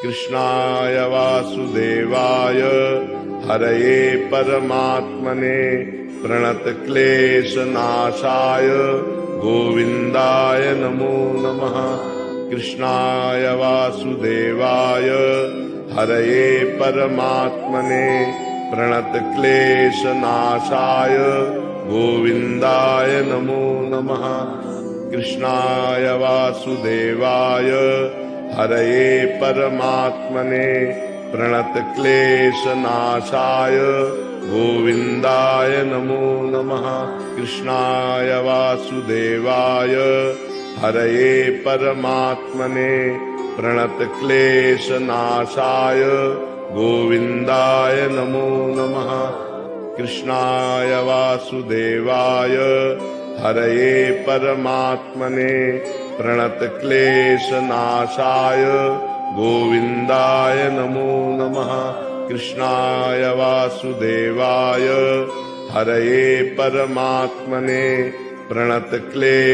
कृष्णाय वासुदेवाय हरये परमात्मने प्रणतक्लेशनाशाय गोविन्दाय नमो नमः। कृष्णाय वासुदेवाय हरये परमात्मने प्रणतक्लेशनाशाय गोविन्दाय नमो नमः। कृष्णाय वासुदेवाय हरये परमात्मने प्रणतक्लेशनाशाय गोविन्दाय नमो नमः। कृष्णाय वासुदेवाय हरये परमात्मने प्रणतक्लेशनाशाय गोविन्दाय नमो नमः। कृष्णाय वासुदेवाय हरये परमात्मने प्रणतक्लेशनाशाय गोविन्दाय नमो नमः। कृष्णाय वासुदेवाय हरये परमात्मने प्रणतक्लेश